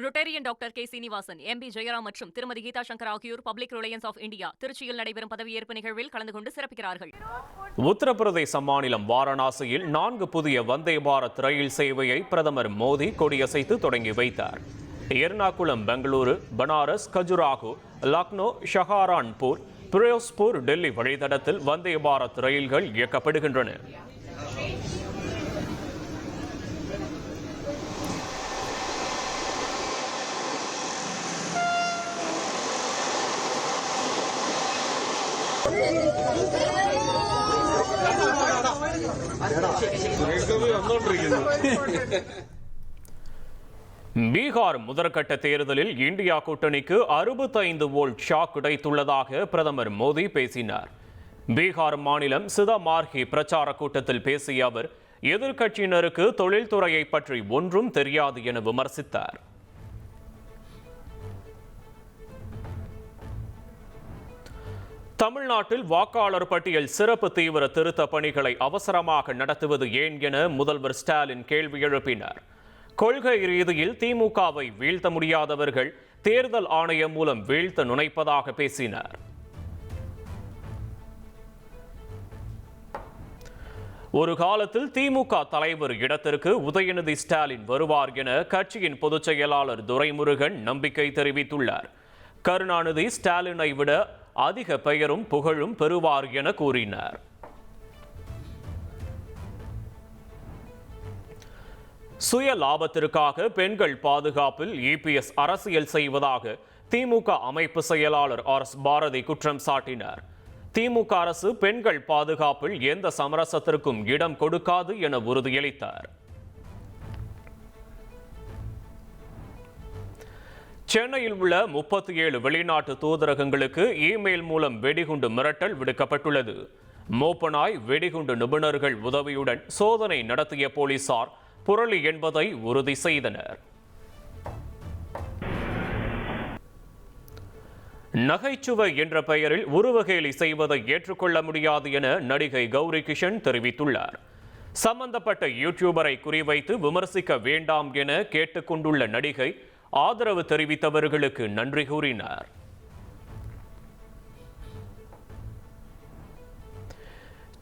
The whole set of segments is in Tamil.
Rotarian doctor K Srinivasan, MP Jayaram மற்றும் திருமதி கீதா சங்கர் ஆகியோர் பப்ளிக் ரிலையன்ஸ் ஆஃப் இந்தியா திருச்சியில் நடைபெறும் பதவியேற்பு நிகழ்வில் கலந்து கொண்டு சிறப்பிக்கிறார்கள். உத்தரப்பிரதேச மாநிலம் வாரணாசியில் 4 புதிய வந்தே பாரத் ரயில் சேவையை பிரதமர் மோடி கொடியசைத்து தொடங்கி வைத்தார். எர்ணாகுளம், பெங்களூரு, பனாரஸ், கஜுராஹோ, லக்னோ, ஷஹாரான்பூர், பிரோஸ்பூர், டெல்லி வழித்தடத்தில் வந்தே பாரத் ரயில்கள் இயக்கப்படுகின்றன. பீகார் முதற்கட்ட தேர்தலில் இந்தியா கூட்டணிக்கு 65 வோல்ட் ஷாக் கிடைத்துள்ளதாக பிரதமர் மோடி பேசினார். பீகார் மாநிலம் சிதமார்கி பிரச்சார கூட்டத்தில் பேசிய அவர், எதிர்க்கட்சியினருக்கு தொழில்துறையை பற்றி ஒன்றும் தெரியாது என விமர்சித்தார். தமிழ்நாட்டில் வாக்காளர் பட்டியல் சிறப்பு தீவிர திருத்த பணிகளை அவசரமாக நடத்துவது ஏன் என முதல்வர் ஸ்டாலின் கேள்வி எழுப்பினார். கொள்கை ரீதியில் திமுகவை வீழ்த்த முடியாதவர்கள் தேர்தல் ஆணையம் மூலம் வீழ்த்த நுழைப்பதாக பேசினார். ஒரு காலத்தில் திமுக தலைவர் இடத்திற்கு உதயநிதி ஸ்டாலின் வருவார் என கட்சியின் பொதுச் செயலாளர் துரைமுருகன் நம்பிக்கை தெரிவித்துள்ளார். கருணாநிதி ஸ்டாலினை விட அதிக பெயரும் புகழும் பெறுவார் என கூறினார். சுய லாபத்திற்காக பெண்கள் பாதுகாப்பில் இபிஎஸ் அரசியல் செய்வதாக திமுக அமைப்பு செயலாளர் ஆர்.எஸ். பாரதி குற்றம் சாட்டினார். திமுக அரசு பெண்கள் பாதுகாப்பில் எந்த சமரசத்திற்கும் இடம் கொடுக்காது என உறுதியளித்தார். சென்னையில் உள்ள 37 வெளிநாட்டு தூதரகங்களுக்கு இமெயில் மூலம் வெடிகுண்டு மிரட்டல் விடுக்கப்பட்டுள்ளது. மோப்பனாய் வெடிகுண்டு நிபுணர்கள் உதவியுடன் சோதனை நடத்திய போலீசார் புரளி என்பதை உறுதி செய்தனர். நகைச்சுவை என்ற பெயரில் உருவகேலி செய்வதை ஏற்றுக்கொள்ள முடியாது என நடிகை கௌரி கிஷன் தெரிவித்துள்ளார். சம்பந்தப்பட்ட யூடியூபரை குறிவைத்து விமர்சிக்க வேண்டாம் என கேட்டுக்கொண்டுள்ள நடிகை ஆதரவு தெரிவித்தவர்களுக்கு நன்றி கூறினார்.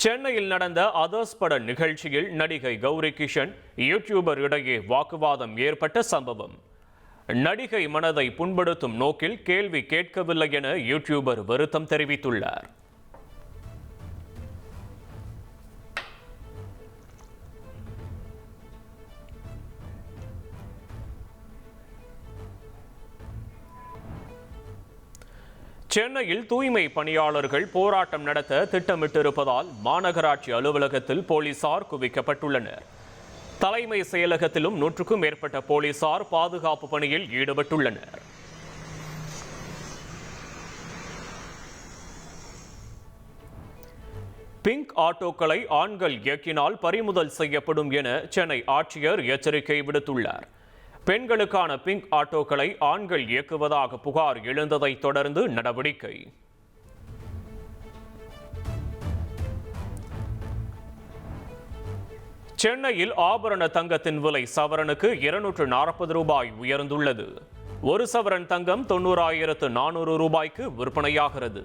சென்னையில் நடந்த அதர்ஸ் பட நிகழ்ச்சியில் நடிகை கௌரி கிஷன் யூடியூபர் இடையே வாக்குவாதம் ஏற்பட்ட சம்பவம். நடிகை மனதை புண்படுத்தும் நோக்கில் கேள்வி கேட்கவில்லை என யூடியூபர் வருத்தம் தெரிவித்துள்ளார். சென்னையில் தூய்மை பணியாளர்கள் போராட்டம் நடத்த திட்டமிட்டிருப்பதால் மாநகராட்சி அலுவலகத்தில் போலீசார் குவிக்கப்பட்டுள்ளனர். தலைமை செயலகத்திலும் 100க்கும் மேற்பட்ட போலீசார் பாதுகாப்பு பணியில் ஈடுபட்டுள்ளனர். பிங்க் ஆட்டோக்களை ஆண்கள் இயக்கினால் பறிமுதல் செய்யப்படும் என சென்னை ஆட்சியர் எச்சரிக்கை விடுத்துள்ளார். பெண்களுக்கான பிங்க் ஆட்டோக்களை ஆண்கள் இயக்குவதாக புகார் எழுந்ததை தொடர்ந்து நடவடிக்கை. சென்னையில் ஆபரண தங்கத்தின் விலை சவரனுக்கு 240 ரூபாய் உயர்ந்துள்ளது. ஒரு சவரன் தங்கம் 90,400 ரூபாய்க்கு விற்பனையாகிறது.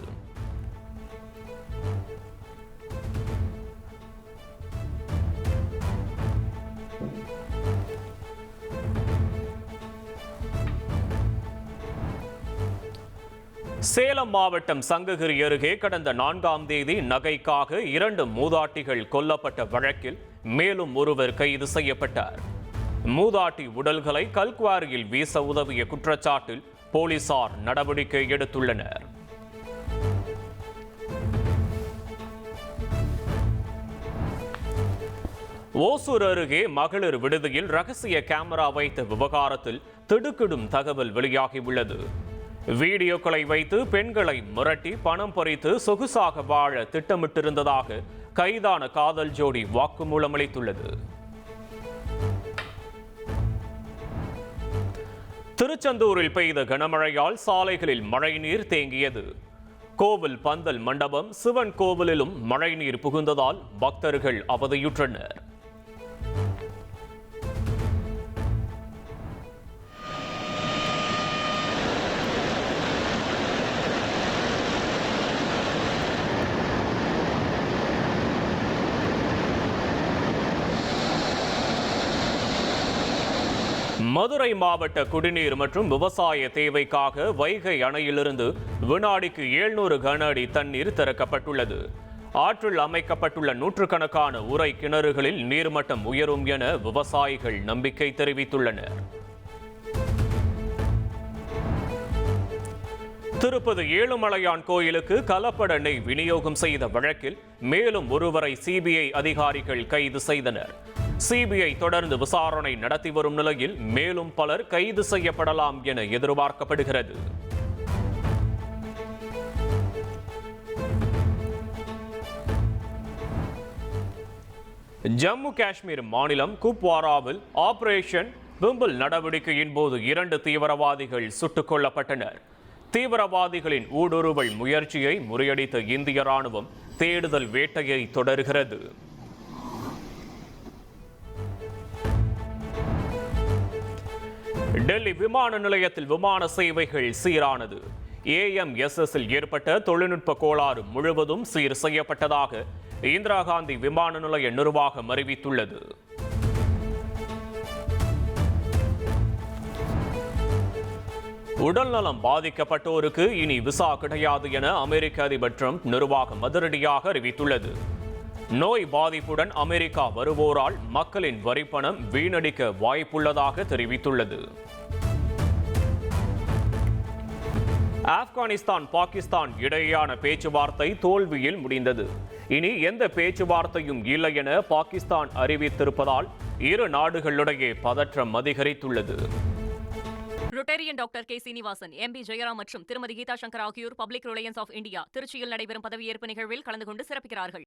சேலம் மாவட்டம் சங்ககிரி அருகே கடந்த 4ஆம் தேதி நகைக்காக 2 மூதாட்டிகள் கொல்லப்பட்ட வழக்கில் மேலும் ஒருவர் கைது செய்யப்பட்டார். மூதாட்டி உடல்களை கல்குவாரியில் வீச உதவிய குற்றச்சாட்டில் போலீசார் நடவடிக்கை எடுத்துள்ளனர். ஓசூர் அருகே மகளிர் விடுதியில் ரகசிய கேமரா வைத்த விவகாரத்தில் திடுக்கிடும் தகவல் வெளியாகியுள்ளது. வீடியோக்களை வைத்து பெண்களை மிரட்டி பணம் பறித்து சொகுசாக வாழ திட்டமிட்டிருந்ததாக கைதான காதல் ஜோடி வாக்குமூலம் அளித்துள்ளது. திருச்செந்தூரில் பெய்த கனமழையால் சாலைகளில் மழைநீர் தேங்கியது. கோவில் பந்தல் மண்டபம், சிவன் கோவிலிலும் மழைநீர் புகுந்ததால் பக்தர்கள் அவதியுற்றனர். மதுரை மாவட்ட குடிநீர் மற்றும் விவசாய தேவைக்காக வைகை அணையிலிருந்து வினாடிக்கு 700 கன அடி தண்ணீர் திறக்கப்பட்டுள்ளது. ஆற்றில் அமைக்கப்பட்டுள்ள நூற்றுக்கணக்கான உறை கிணறுகளில் நீர்மட்டம் உயரும் என விவசாயிகள் நம்பிக்கை தெரிவித்துள்ளனர். திருப்பதி ஏழுமலையான் கோயிலுக்கு கலப்பட நெய் விநியோகம் செய்த வழக்கில் மேலும் ஒருவரை சிபிஐ அதிகாரிகள் கைது செய்தனர். சிபிஐ தொடர்ந்து விசாரணை நடத்தி வரும் நிலையில் மேலும் பலர் கைது செய்யப்படலாம் என எதிர்பார்க்கப்படுகிறது. ஜம்மு காஷ்மீர் மாநிலம் குப்வாராவில் ஆபரேஷன் விம்பிள் நடவடிக்கையின் போது 2 தீவிரவாதிகள் சுட்டுக் கொல்லப்பட்டனர். தீவிரவாதிகளின் ஊடுருவல் முயற்சியை முறியடித்த இந்திய ராணுவம் தேடுதல் வேட்டையை தொடர்கிறது. டெல்லி விமான நிலையத்தில் விமான சேவைகள் சீரானது. AMSS-இல் ஏற்பட்ட தொழில்நுட்ப கோளாறு முழுவதும் சீர் செய்யப்பட்டதாக இந்திரா காந்தி விமான நிலைய நிர்வாகம் அறிவித்துள்ளது. உடல்நலம் பாதிக்கப்பட்டோருக்கு இனி விசா கிடையாது என அமெரிக்க அதிபர் டிரம்ப் நிர்வாகம் அதிரடியாக அறிவித்துள்ளது. நோய் பாதிப்புடன் அமெரிக்கா வருவோரால் மக்களின் வரிப்பணம் வீணடிக்க வாய்ப்புள்ளதாக தெரிவித்துள்ளது. ஆப்கானிஸ்தான் பாகிஸ்தான் இடையேயான பேச்சுவார்த்தை தோல்வியில் முடிந்தது. இனி எந்த பேச்சுவார்த்தையும் இல்லை என பாகிஸ்தான் அறிவித்திருப்பதால் இரு நாடுகளிடையே பதற்றம் அதிகரித்துள்ளது. Rotarian doctor K Srinivasan, MP Jayaram மற்றும் திருமதி கீதா சங்கர் ஆகியோர் பப்ளிக் ரிலையன்ஸ் ஆஃப் இந்தியா திருச்சியில் நடைபெறும் பதவியேற்பு நிகழ்வில் கலந்து கொண்டு சிறப்பிக்கிறார்கள்.